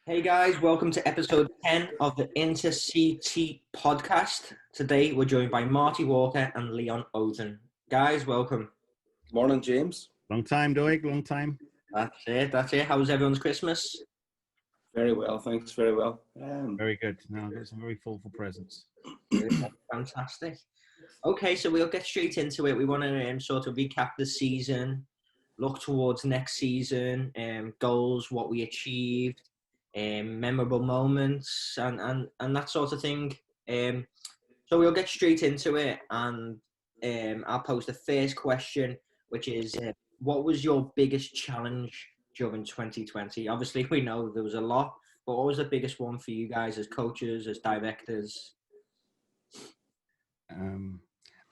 Hey guys, welcome to episode 10 of the Inter-CT podcast. Today we're joined by Marty Walker and Leon Oden. Guys, welcome. Morning, James. Long time, Doig, long time. That's it. How was everyone's Christmas? Very well, thanks. Very well. Very good. No, I've got some very thoughtful presents. Fantastic. Okay, so we'll get straight into it. We want to sort of recap the season, look towards next season, goals, what we achieved, memorable moments, and that sort of thing. So we'll get straight into it, and I'll pose the first question, which is, what was your biggest challenge during 2020? Obviously, we know there was a lot, but what was the biggest one for you guys as coaches, as directors?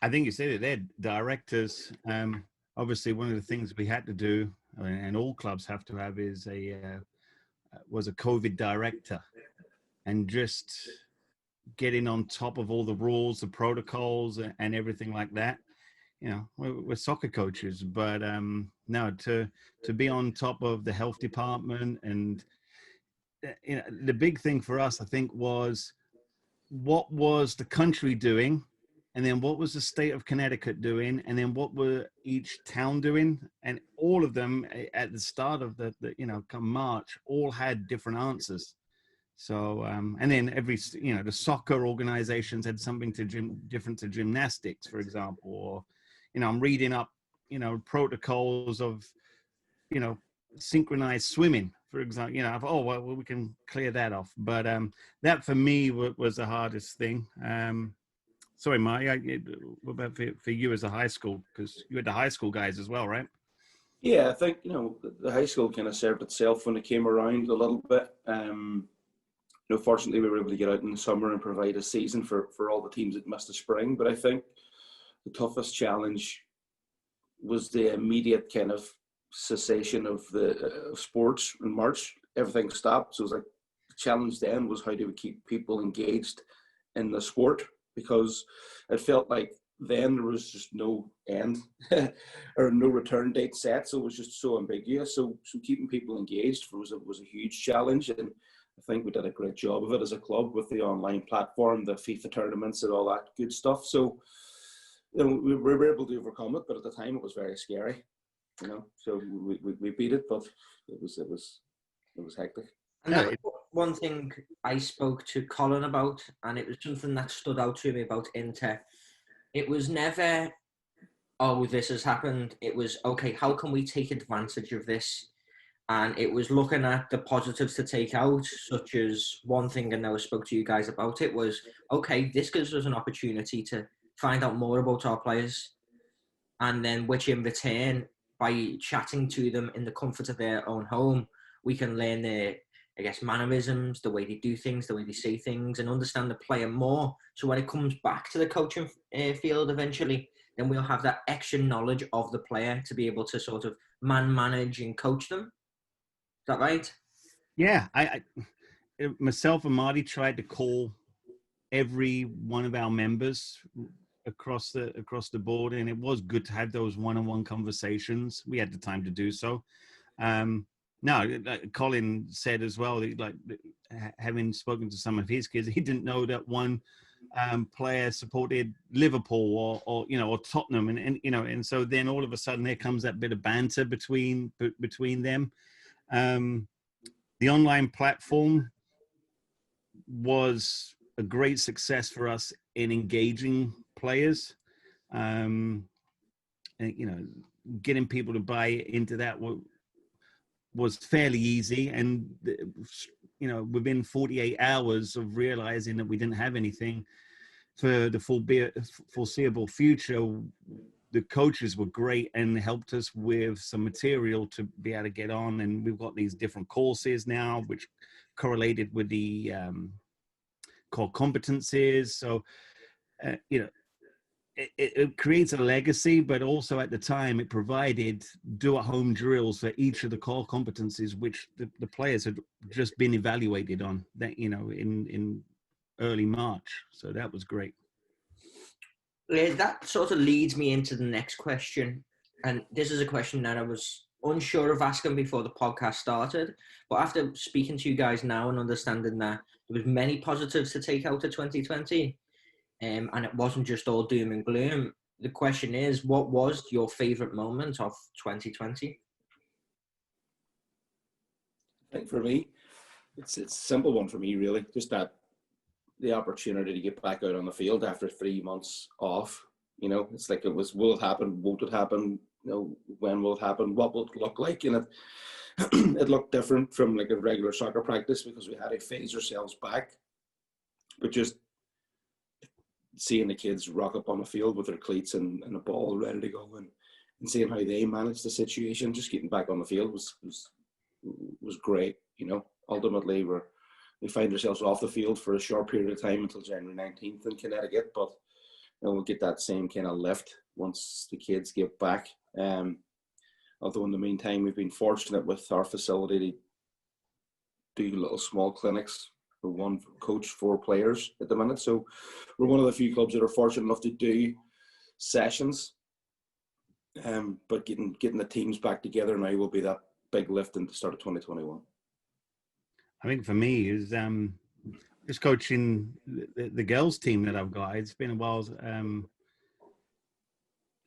I think you said it there, directors. Obviously, one of the things we had to do, and all clubs have to have, is was a COVID director, and just getting on top of all the rules, the protocols, and everything like that. You know, we're soccer coaches, but no, to be on top of the health department, and you know, the big thing for us, I think, was what was the country doing, and then what was the state of Connecticut doing, and then what were each town doing, and all of them at the start of the come March, all had different answers. So, and then the soccer organizations had something different to gymnastics, for example, or, I'm reading up, protocols of, synchronized swimming, for example, well, we can clear that off. But that for me was the hardest thing. Sorry, Marty, what about for you as a high school? Because you had the high school guys as well, right? Yeah, I think, the high school kind of served itself when it came around a little bit. Fortunately, we were able to get out in the summer and provide a season for all the teams that missed the spring. But I think the toughest challenge was the immediate kind of cessation of the sports in March. Everything stopped. So it was like the challenge then was, how do we keep people engaged in the sport? Because it felt like then there was just no end or no return date set. So it was just so ambiguous. So keeping people engaged was a huge challenge. And I think we did a great job of it as a club with the online platform, the FIFA tournaments and all that good stuff. So, we were able to overcome it, but at the time it was very scary, so we beat it, but it was hectic. And that was one thing I spoke to Colin about, and it was something that stood out to me about Inter. It was never, oh, this has happened. It was, okay, how can we take advantage of this? And it was looking at the positives to take out, such as one thing I know I spoke to you guys about it was, okay, this gives us an opportunity to find out more about our players. And then which in return, by chatting to them in the comfort of their own home, we can learn their, mannerisms, the way they do things, the way they say things, and understand the player more. So when it comes back to the coaching field eventually, then we'll have that extra knowledge of the player to be able to sort of manage and coach them. Is that right? Yeah, I myself and Marty tried to call every one of our members across the board, and it was good to have those one-on-one conversations. We had the time to do so. No, like Colin said as well, like having spoken to some of his kids, he didn't know that one player supported Liverpool or Tottenham, and so then all of a sudden there comes that bit of banter between them. The online platform was a great success for us in engaging players, and getting people to buy into that was fairly easy. And within 48 hours of realizing that we didn't have anything for the foreseeable future, the coaches were great and helped us with some material to be able to get on. And we've got these different courses now, which correlated with the core competencies. So, it creates a legacy, but also at the time it provided do-at-home drills for each of the core competencies, which the players had just been evaluated on that, in early March. So that was great. That sort of leads me into the next question. And this is a question that I was unsure of asking before the podcast started, but after speaking to you guys now and understanding that there was many positives to take out of 2020, and it wasn't just all doom and gloom. The question is, what was your favourite moment of 2020? I think for me, it's a simple one for me, really. Just that the opportunity to get back out on the field after 3 months off. You know, it's like it was, will it happen? Won't it happen? You know, when will it happen? What will it look like? And it looked different from like a regular soccer practice because we had to phase ourselves back. But just seeing the kids rock up on the field with their cleats and a ball ready to go, and seeing how they managed the situation, just getting back on the field was great. You know, ultimately we find ourselves off the field for a short period of time until January 19th in Connecticut, but you know, we'll get that same kind of lift once the kids get back. Although in the meantime, we've been fortunate with our facility to do little small clinics for one coach, 4 players at the minute. So we're one of the few clubs that are fortunate enough to do sessions. But getting the teams back together now will be that big lift in the start of 2021. I think for me is just coaching the girls team that I've got. It's been a while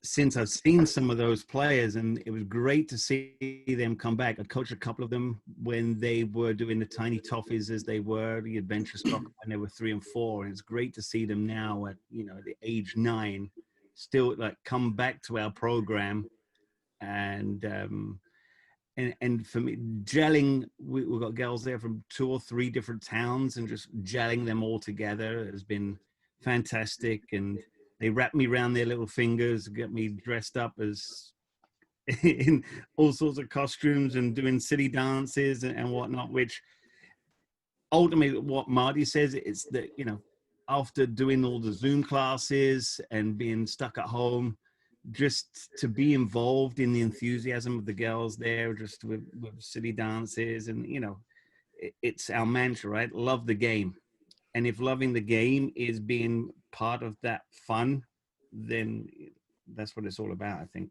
since I've seen some of those players, and it was great to see them come back. I coached a couple of them when they were doing the tiny toffees, as they were the adventure stock when they were 3 and 4. And it's great to see them now at, you know, the age 9, still like come back to our program. And for me, gelling, we've got girls there from 2 or 3 different towns, and just gelling them all together has been fantastic. And they wrap me around their little fingers, get me dressed up as in all sorts of costumes and doing city dances and whatnot, which ultimately what Marty says is that, you know, after doing all the Zoom classes and being stuck at home, just to be involved in the enthusiasm of the girls there, just with city dances, and, you know, it's our mantra, right? Love the game. And if loving the game is being part of that fun, then that's what it's all about, I think.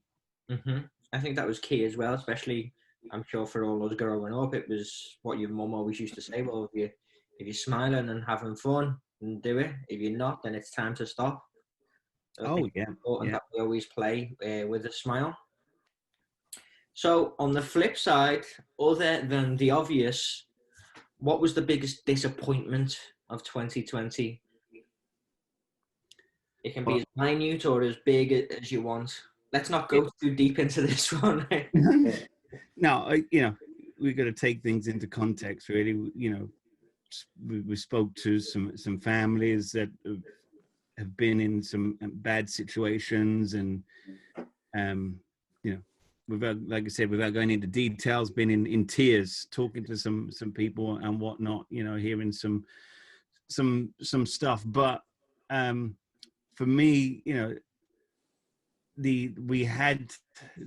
Mm-hmm. I think that was key as well, especially, I'm sure, for all us growing up. It was what your mum always used to say, well, if you're smiling and having fun, then do it. If you're not, then it's time to stop. So I think it's important that we always play with a smile. So on the flip side, other than the obvious, what was the biggest disappointment of 2020? It can be as minute or as big as you want. Let's not go too deep into this one. No, you know, we've got to take things into context, really. You know, we spoke to some families that have been in some bad situations, and you know, without, like I said, without going into details, been in tears, talking to some people and whatnot, you know, hearing some stuff. But for me, you know, we had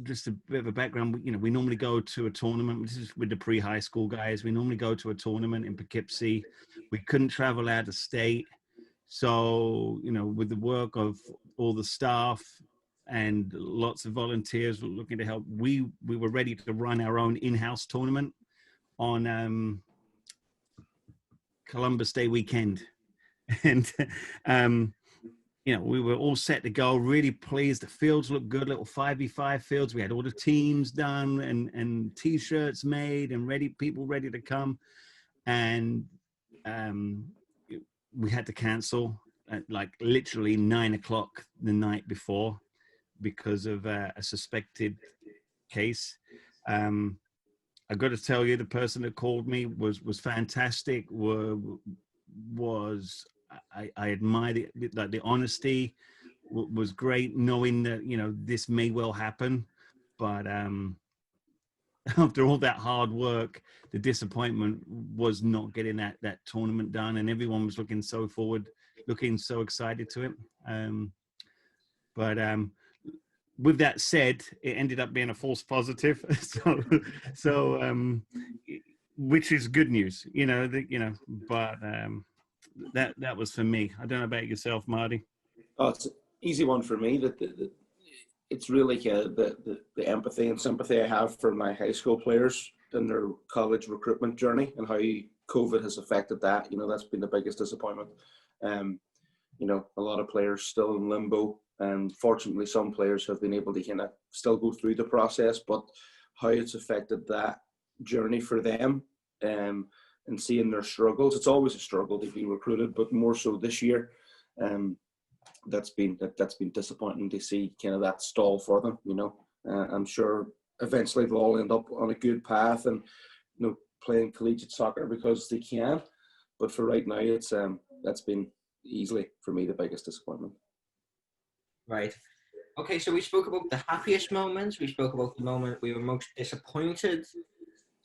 just a bit of a background. You know, we normally go to a tournament. This is with the pre-high school guys. We normally go to a tournament in Poughkeepsie. We couldn't travel out of state. So, you know, with the work of all the staff and lots of volunteers looking to help, we were ready to run our own in-house tournament on Columbus Day weekend. And you know, we were all set to go, really pleased. The fields looked good, little 5v5 fields. We had all the teams done and T-shirts made and people ready to come. And we had to cancel at like literally 9 o'clock the night before because of a suspected case. I got to tell you, the person that called me was fantastic. I admire the honesty. Was great, knowing that, you know, this may well happen, but after all that hard work, the disappointment was not getting that tournament done, and everyone was looking so excited to it. But with that said, it ended up being a false positive, so which is good news, you know. But that was for me. I don't know about yourself, Marty. Oh, it's an easy one for me. That it's really kind of the empathy and sympathy I have for my high school players in their college recruitment journey and how COVID has affected that. That's been the biggest disappointment. A lot of players still in limbo, and fortunately some players have been able to kind of still go through the process, but how it's affected that journey for them, and seeing their struggles. It's always a struggle to be recruited, but more so this year. That's been disappointing to see kind of that stall for them. I'm sure eventually they'll all end up on a good path and playing collegiate soccer because they can. But for right now, it's that's been easily for me the biggest disappointment. Right. Okay, so we spoke about the happiest moments. We spoke about the moment we were most disappointed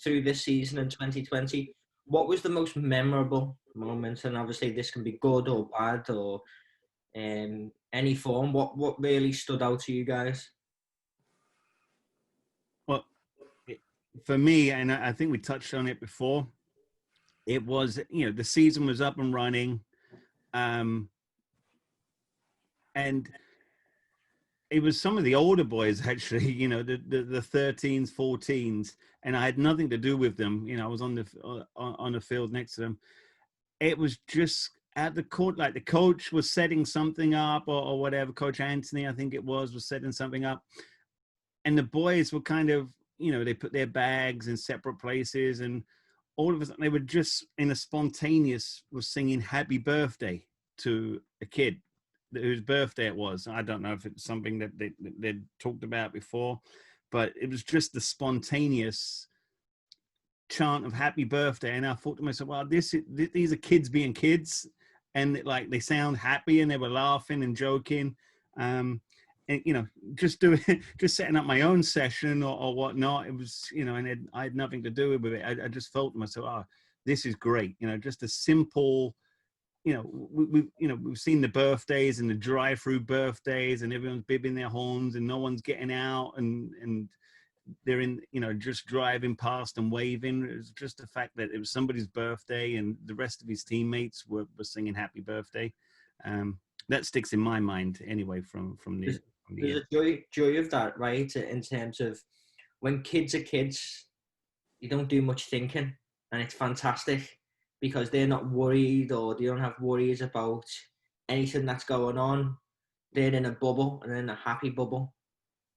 through this season in 2020. What was the most memorable moment? And obviously this can be good or bad or any form. What really stood out to you guys? Well, for me, and I think we touched on it before, it was, the season was up and running. And it was some of the older boys, actually, the 13s, 14s, and I had nothing to do with them. I was on the field next to them. It was just at the court, like the coach was setting something up or whatever. Coach Anthony, I think it was setting something up. And the boys were kind of, they put their bags in separate places, and all of a sudden they were just in a spontaneous was singing happy birthday to a kid whose birthday it was. I don't know if it's something that they'd talked about before, but it was just the spontaneous chant of happy birthday. And I thought to myself, well, these are kids being kids, and like they sound happy, and they were laughing and joking. And just setting up my own session or whatnot. It was, and I had nothing to do with it. I just felt to myself, oh, this is great. Just a simple, we've seen the birthdays and the drive-through birthdays, and everyone's bibbing their horns, and no one's getting out, and they're in, just driving past and waving. It was just the fact that it was somebody's birthday, and the rest of his teammates were singing happy birthday. That sticks in my mind anyway from the. There's a joy of that, right? In terms of when kids are kids, you don't do much thinking, and it's fantastic because they're not worried, or they don't have worries about anything that's going on. They're in a bubble, and in a happy bubble.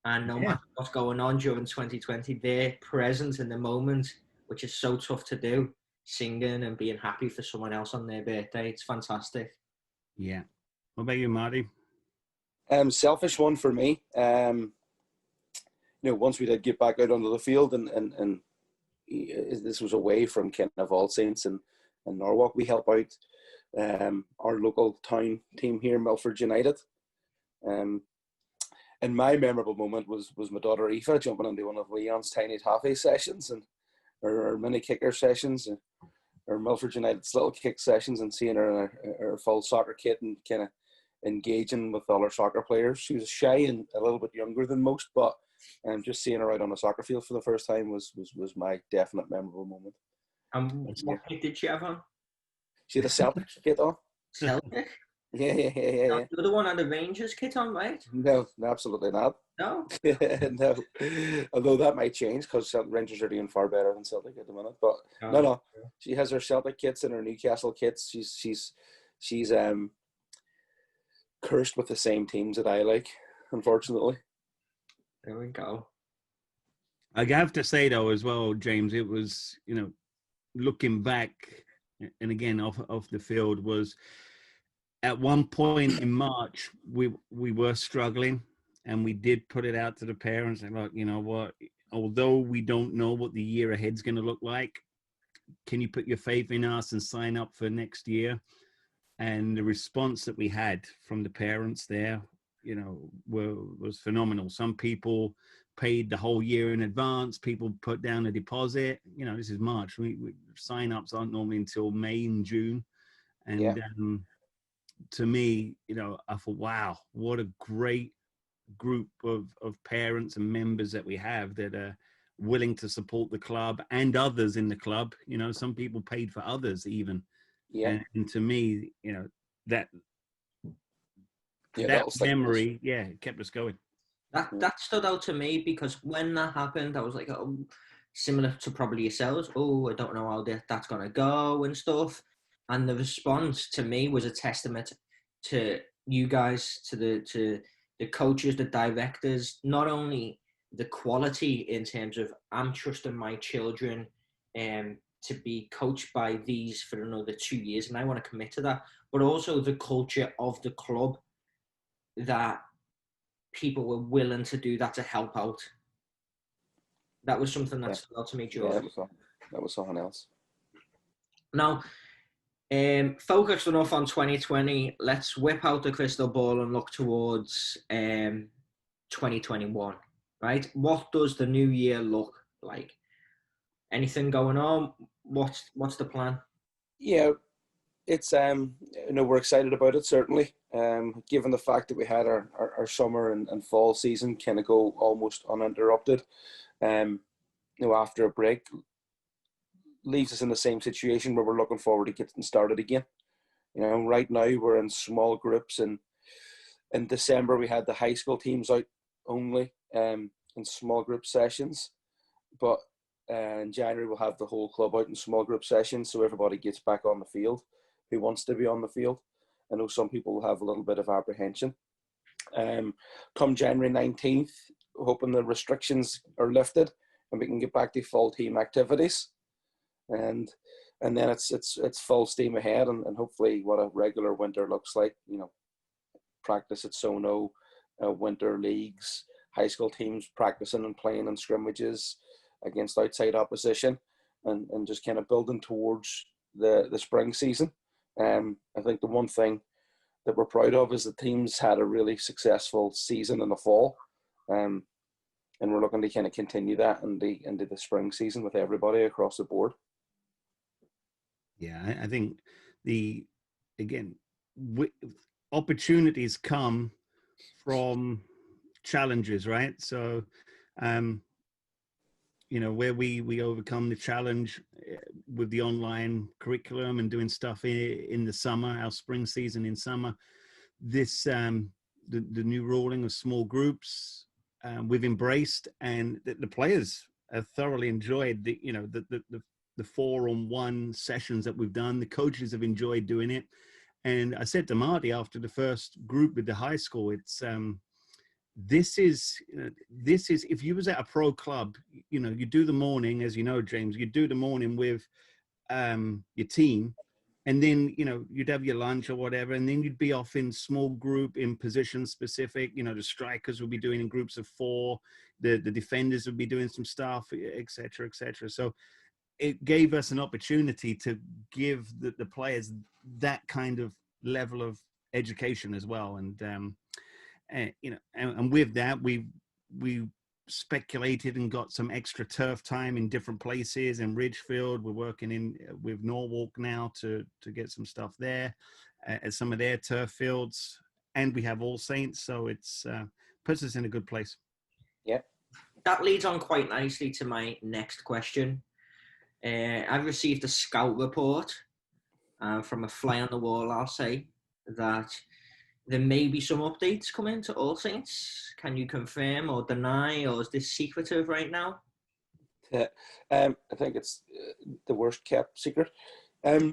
And no matter what's going on during 2020, they're present in the moment, which is so tough to do, singing and being happy for someone else on their birthday. It's fantastic. Yeah. What about you, Marty? Selfish one for me. Once we did get back out onto the field, and this was away from kind of All Saints and Norwalk, we help out our local town team here, Milford United. And my memorable moment was my daughter Aoife jumping into one of Leon's tiny toffee sessions and or mini kicker sessions, or Milford United's little kick sessions, and seeing her in her full soccer kit and kind of engaging with all her soccer players. She was shy and a little bit younger than most, but just seeing her out on a soccer field for the first time was my definite memorable moment. What kit did she have on? She had a Celtic kit on. Celtic? Yeah. The other one had a Rangers kit on, right? No, absolutely not. No? No. Although that might change because Rangers are doing far better than Celtic at the minute. But no. She has her Celtic kits and her Newcastle kits. She's cursed with the same teams that I like, unfortunately. There we go. I have to say though as well, James, it was, looking back, and again off the field, was at one point in March we were struggling, and we did put it out to the parents and look, you know what, although we don't know what the year ahead's going to look like, can you put your faith in us and sign up for next year? And the response that we had from the parents there, was phenomenal. Some people paid the whole year in advance. People put down a deposit. This is March. We sign-ups aren't normally until May and June. And to me, I thought, wow, what a great group of parents and members that we have that are willing to support the club and others in the club. Some people paid for others even. Yeah. And to me, that memory, it kept us going. That stood out to me because when that happened, I was like, oh, similar to probably yourselves. Oh, I don't know how that's gonna go and stuff. And the response to me was a testament to you guys, to the coaches, the directors, not only the quality in terms of I'm trusting my children to be coached by these for another 2 years, and I want to commit to that, but also the culture of the club that people were willing to do that to help out. That was something that stood out to me, George. Yeah, that was something else. Now, focused enough on 2020, let's whip out the crystal ball and look towards 2021, right? What does the new year look like? Anything going on? What's the plan? Yeah, it's we're excited about it, certainly. Given the fact that we had our summer and fall season kind of go almost uninterrupted, after a break, leaves us in the same situation where we're looking forward to getting started again. Right now we're in small groups, and in December we had the high school teams out only in small group sessions, but in January we'll have the whole club out in small group sessions, so everybody gets back on the field who wants to be on the field. I know some people will have a little bit of apprehension. Come January 19th, hoping the restrictions are lifted and we can get back to full team activities, and then it's full steam ahead, and hopefully what a regular winter looks like. Practice at Sono, winter leagues, high school teams practicing and playing in scrimmages against outside opposition, and just kind of building towards the spring season. I think the one thing that we're proud of is the teams had a really successful season in the fall, and we're looking to kind of continue that into the spring season with everybody across the board. Yeah, I think opportunities come from challenges, right? So, where we overcome the challenge with the online curriculum and doing stuff in the summer, our spring season in summer, this the new ruling of small groups we've embraced, and the players have thoroughly enjoyed the 4-on-1 sessions that we've done. The coaches have enjoyed doing it. And I said to Marty after the first group with the high school, it's this is if you was at a pro club, you do the morning, as you know, James, you do the morning with your team, and then you'd have your lunch or whatever, and then you'd be off in small group in position specific. The strikers would be doing in groups of 4, the defenders would be doing some stuff, etc., etc. So it gave us an opportunity to give the players that kind of level of education as well. And with that, we speculated and got some extra turf time in different places. In Ridgefield, we're working with Norwalk now to get some stuff there at some of their turf fields, and we have All Saints, so it's puts us in a good place. Yeah, that leads on quite nicely to my next question. I've received a scout report from a fly on the wall, I'll say, that there may be some updates coming to All Saints. Can you confirm or deny, or is this secretive right now? I think it's the worst kept secret. I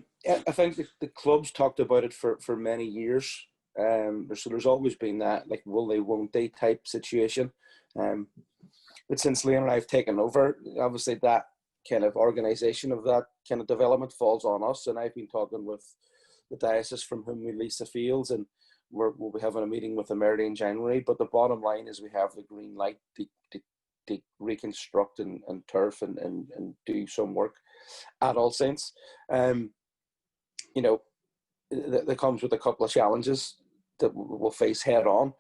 think the club's talked about it for many years. So there's always been that, like, will they, won't they type situation. But since Liam and I have taken over, obviously that kind of organisation of that kind of development falls on us. And I've been talking with the diocese from whom we lease the fields, and we'll be having a meeting with them early in January. But the bottom line is we have the green light to reconstruct and turf and do some work at All Saints. That comes with a couple of challenges that we'll face head on.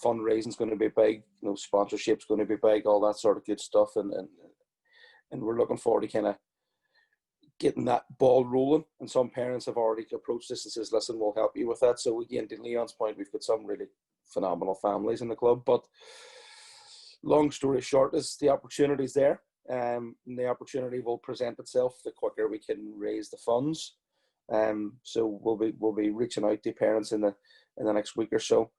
Fundraising is going to be big, sponsorship's going to be big, all that sort of good stuff, and we're looking forward to kind of getting that ball rolling. And some parents have already approached us and says, listen, we'll help you with that. So again, to Leon's point, we've got some really phenomenal families in the club. But long story short is the opportunity's there. And the opportunity will present itself the quicker we can raise the funds. So we'll be reaching out to parents in the next week or so.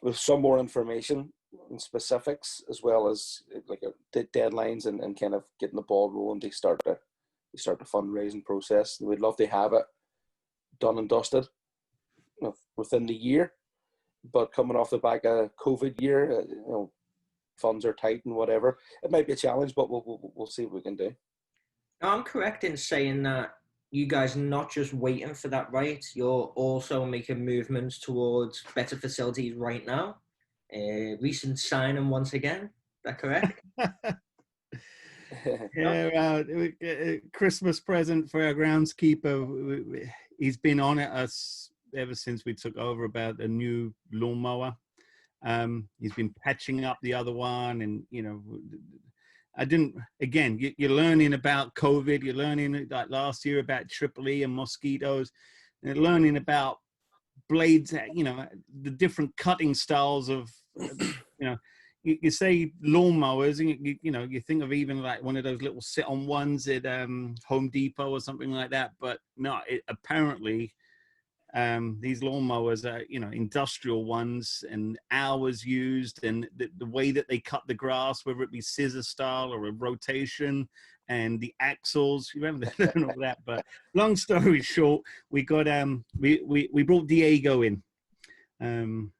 with some more information and specifics, as well as like deadlines and kind of getting the ball rolling. They start the fundraising process. We'd love to have it done and dusted, within the year. But coming off the back of COVID year, funds are tight and whatever. It might be a challenge, but we'll see what we can do. I'm correct in saying that you guys are not just waiting for that, right? You're also making movements towards better facilities right now. Recent signing once again. Is that correct? Yeah, Christmas present for our groundskeeper. He's been on at us ever since we took over about a new lawn mower. He's been patching up the other one, and you're learning about COVID. You're learning, like last year, about Triple E and mosquitoes. And learning about blades, the different cutting styles of, you say lawnmowers, and you think of even like one of those little sit-on ones at Home Depot or something like that. But no, apparently these lawnmowers are, industrial ones, and hours used, and the way that they cut the grass, whether it be scissor style or a rotation, and the axles, you remember all that. But long story short, we got we brought Diego in, and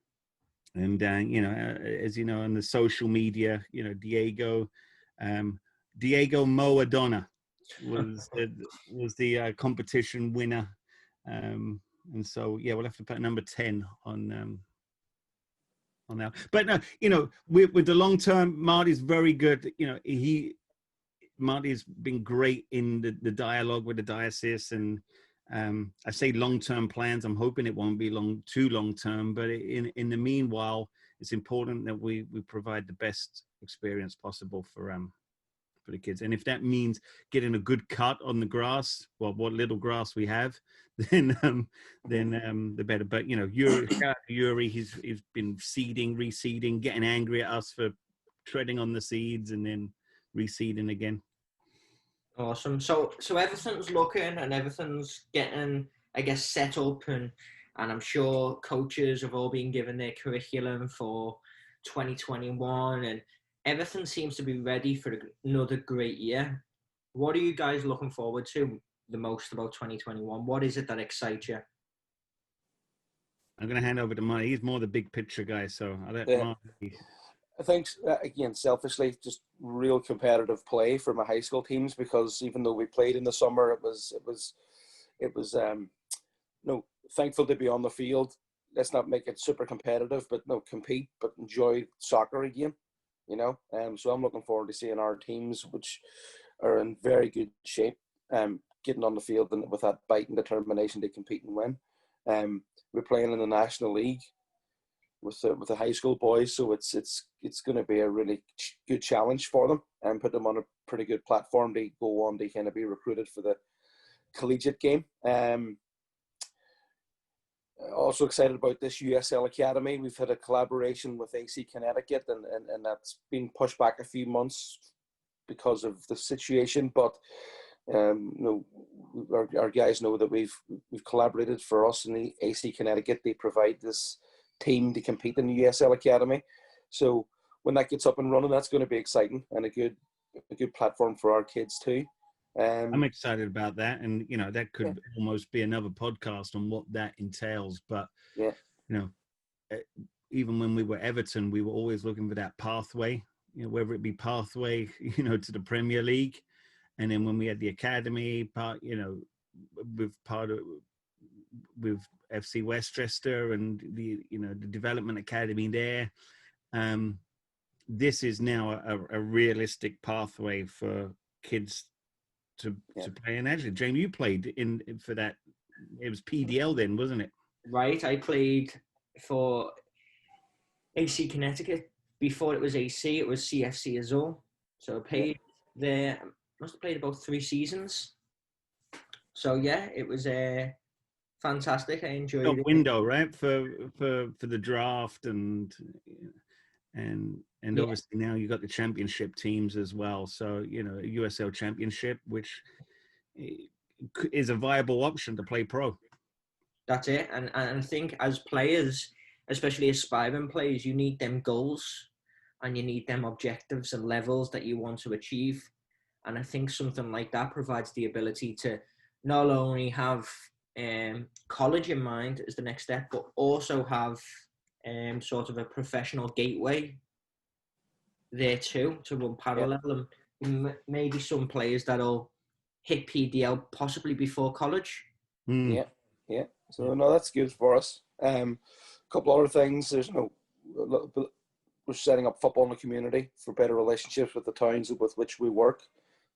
as you know, on the social media, Diego Moadonna was the competition winner. And so, yeah, we'll have to put number 10 on that. But no, with the long term, Marty's very good. Marty's been great in the dialogue with the diocese, and I say long term plans. I'm hoping it won't be too long term, but in the meanwhile, it's important that we provide the best experience possible for the kids. And if that means getting a good cut on the grass, well, what little grass we have, then the better. But Yuri, he's been seeding, reseeding, getting angry at us for treading on the seeds and then reseeding again. Awesome. So everything's looking and everything's getting, I guess, set up, and I'm sure coaches have all been given their curriculum for 2021, and everything seems to be ready for another great year. What are you guys looking forward to the most about 2021? What is it that excites you? I'm going to hand over to Marty. He's more the big picture guy, so I'll let Marty. I think, again, selfishly, just real competitive play for my high school teams, because even though we played in the summer, it was thankful to be on the field. Let's not make it super competitive, but compete, but enjoy soccer again. So I'm looking forward to seeing our teams, which are in very good shape, getting on the field and with that bite and determination to compete and win. We're playing in the National League with the high school boys, so it's going to be a really good challenge for them, and put them on a pretty good platform to go on to kind of be recruited for the collegiate game. Also excited about this USL Academy. We've had a collaboration with AC Connecticut, and that's been pushed back a few months because of the situation. But our guys know that we've collaborated. For us in the AC Connecticut, they provide this team to compete in the USL Academy. So when that gets up and running, that's going to be exciting and a good platform for our kids too. I'm excited about that, and that could almost be another podcast on what that entails. But even when we were Everton, we were always looking for that pathway, whether it be pathway, to the Premier League, and then when we had the academy part, with FC Westchester and the development academy there. This is now a realistic pathway for kids to play. And actually, Jamie, you played in for that. It was PDL then, wasn't it? Right. I played for AC Connecticut. Before it was AC, it was CFC Azul. So I played there. Must have played about 3 seasons. So yeah, it was fantastic. I enjoyed it. Window, right, for the draft, and obviously now you got the championship teams as well. So USL Championship, which is a viable option to play pro. That's it. And I think as players, especially aspiring players, you need them goals and you need them objectives and levels that you want to achieve. And I think something like that provides the ability to not only have college in mind as the next step, but also have sort of a professional gateway there too to run Yeah. parallel, and maybe some players that'll hit PDL possibly before college. Mm. Yeah. So no, that's good for us. A couple other things. There's we're setting up football in the community for better relationships with the towns with which we work.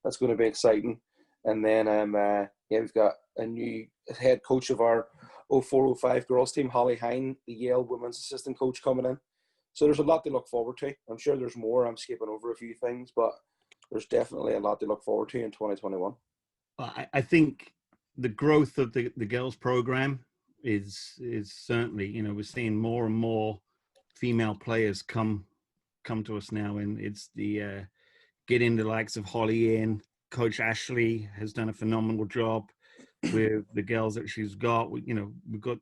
That's going to be exciting. And then we've got a new head coach of our 04-05 girls team, Holly Hine, the Yale women's assistant coach, coming in. So there's a lot to look forward to. I'm sure there's more. I'm skipping over a few things, but there's definitely a lot to look forward to in 2021. Well, I think the growth of the girls program is certainly, we're seeing more and more female players come to us now, and it's the getting the likes of Holly in. Coach Ashley has done a phenomenal job with the girls that she's got. We've got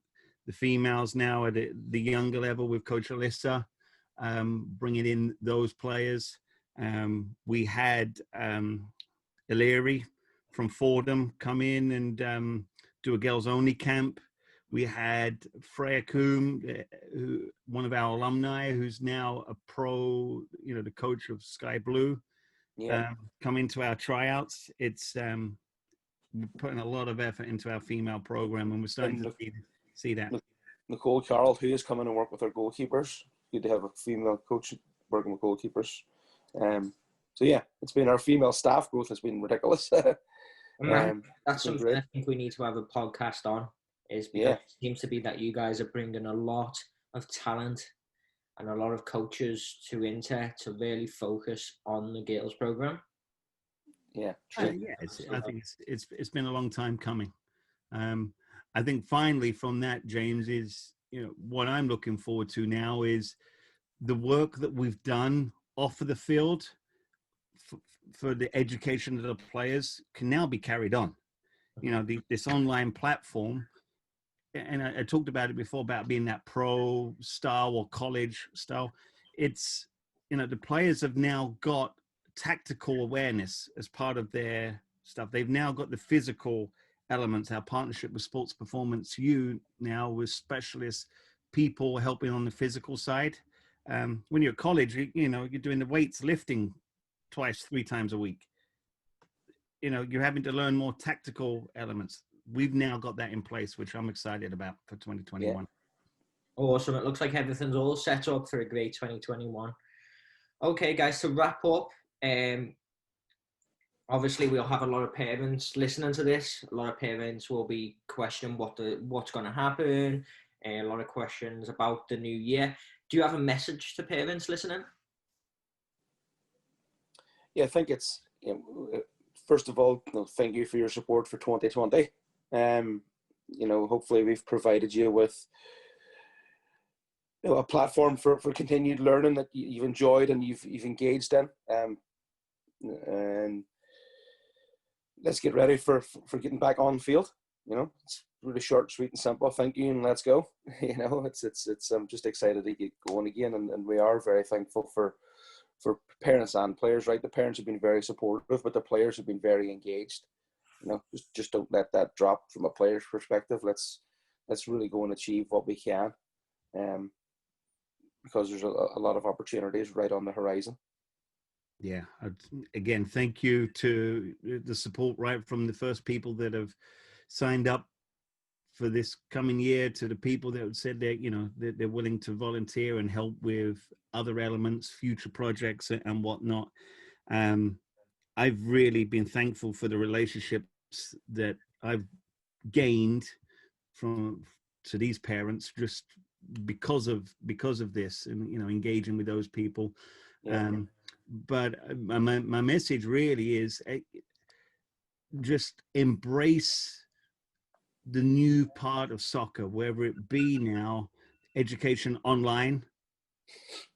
the females now at the younger level with Coach Alyssa, bringing in those players. We had Illyri from Fordham come in and do a girls only camp. We had Freya Coombe, one of our alumni, who's now a pro, the coach of Sky Blue, come into our tryouts. It's we're putting a lot of effort into our female program, and we're starting to see that. Nicole Carroll, who is coming and work with our goalkeepers. Good to have a female coach working with goalkeepers. So yeah, it's been our female staff growth has been ridiculous. That's something great. I think we need to have a podcast on. Is because it seems to be that you guys are bringing a lot of talent and a lot of coaches to Inter to really focus on the girls program. Yeah, I think it's been a long time coming. I think finally from that, James, is what I'm looking forward to now is the work that we've done off of the field for the education of the players can now be carried on. This online platform. And I talked about it before about being that pro style or college style. It's, the players have now got tactical awareness as part of their stuff. They've now got the physical elements, our partnership with Sports Performance U now with specialist people helping on the physical side. When you're at college, you're doing the weights lifting 2-3 times a week. You're having to learn more tactical elements. We've now got that in place, which I'm excited about for 2021. Yeah. Awesome. It looks like everything's all set up for a great 2021. Okay, guys, to wrap up, obviously we'll have a lot of parents listening to this. A lot of parents will be questioning what's going to happen. A lot of questions about the new year. Do you have a message to parents listening? Yeah, I think it's, first of all, thank you for your support for 2020. Hopefully we've provided you with a platform for continued learning that you've enjoyed and you've engaged in. And let's get ready for getting back on field. It's really short, sweet, and simple. Thank you, and let's go. It's I'm just excited to get going again, and we are very thankful for parents and players. Right, the parents have been very supportive, but the players have been very engaged. Just don't let that drop from a player's perspective. Let's really go and achieve what we can, because there's a lot of opportunities right on the horizon. Yeah. Again, thank you to the support right from the first people that have signed up for this coming year to the people that have said they're willing to volunteer and help with other elements, future projects and whatnot. I've really been thankful for the relationships that I've gained to these parents just because of this and engaging with those people. But my message really is just embrace the new part of soccer, whether it be now education online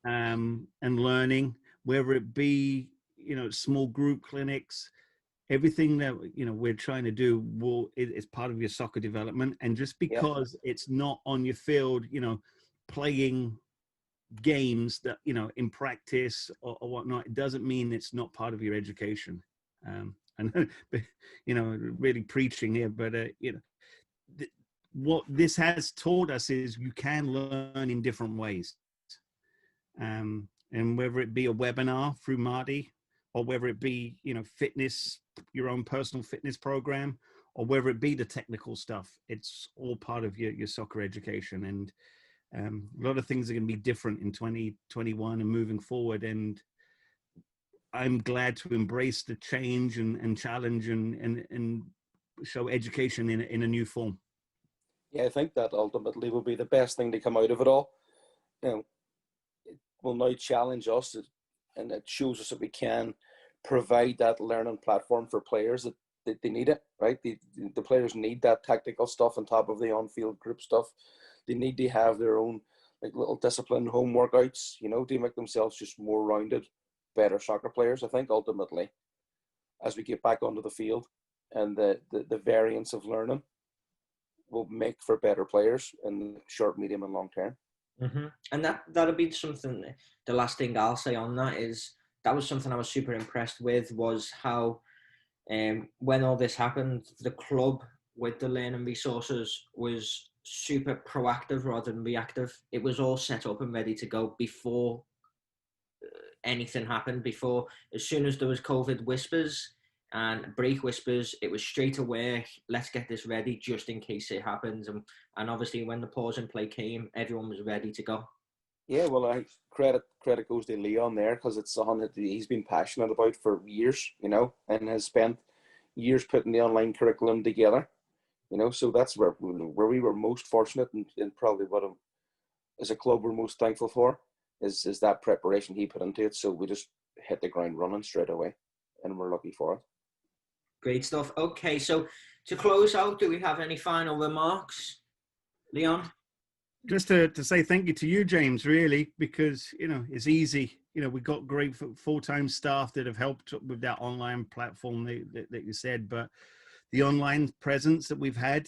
and learning, whether it be small group clinics. Everything that we're trying to do is part of your soccer development. And just because it's not on your field, playing games that, you know, in practice or whatnot, it doesn't mean it's not part of your education. And you know, really preaching here, but you know, what this has taught us is you can learn in different ways. And whether it be a webinar through Marty, or whether it be, you know, fitness, your own personal fitness program, or whether it be the technical stuff, it's all part of your soccer education. And a lot of things are going to be different in 2021 and moving forward. And I'm glad to embrace the change and challenge and show education in a new form. Yeah, I think that ultimately will be the best thing to come out of it all. You know, it will now challenge us, and it shows us that we can provide that learning platform for players that they need it, right? The players need that tactical stuff on top of the on-field group stuff. They need to have their own like little disciplined home workouts, you know, to make themselves just more rounded, better soccer players. I think ultimately, as we get back onto the field, and the variance of learning will make for better players in the short, medium, and long term. Mm-hmm. And that'll be something. The last thing I'll say on that is that was something I was super impressed with, was how when all this happened, the club with the learning resources was super proactive rather than reactive. It was all set up and ready to go before anything happened. Before, as soon as there was COVID whispers and break whispers, it was straight away, let's get this ready just in case it happens. And obviously when the pause in play came, everyone was ready to go. Yeah, well, I credit goes to Leon there, because it's something that he's been passionate about for years, you know, and has spent years putting the online curriculum together, you know. So that's where we were most fortunate, and probably what as a club we're most thankful for is that preparation he put into it. So we just hit the ground running straight away, and we're lucky for it. Great stuff. Okay, so to close out, do we have any final remarks, Leon? Just to say thank you to you, James, really, because, you know, it's easy. You know, we've got great full-time staff that have helped with that online platform that you said, but the online presence that we've had,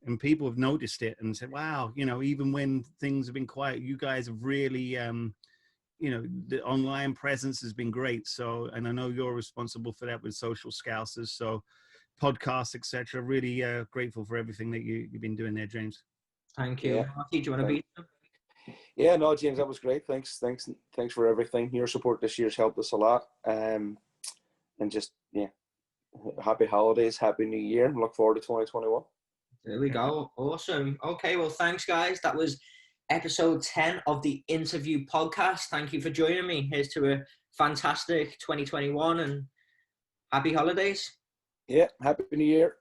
and people have noticed it and said, wow, you know, even when things have been quiet, you guys have really, you know, the online presence has been great. So, and I know you're responsible for that with Social Scousers, so podcasts, etc. Really grateful for everything that you've been doing there, James. Thank you. Yeah. Marty, do you want to beat them? Yeah, no, James, that was great. Thanks for everything. Your support this year's helped us a lot. And just, yeah, happy holidays, happy new year. Look forward to 2021. There we go. Awesome. Okay, well, thanks, guys. That was episode 10 of the Interview Podcast. Thank you for joining me. Here's to a fantastic 2021 and happy holidays. Yeah, happy new year.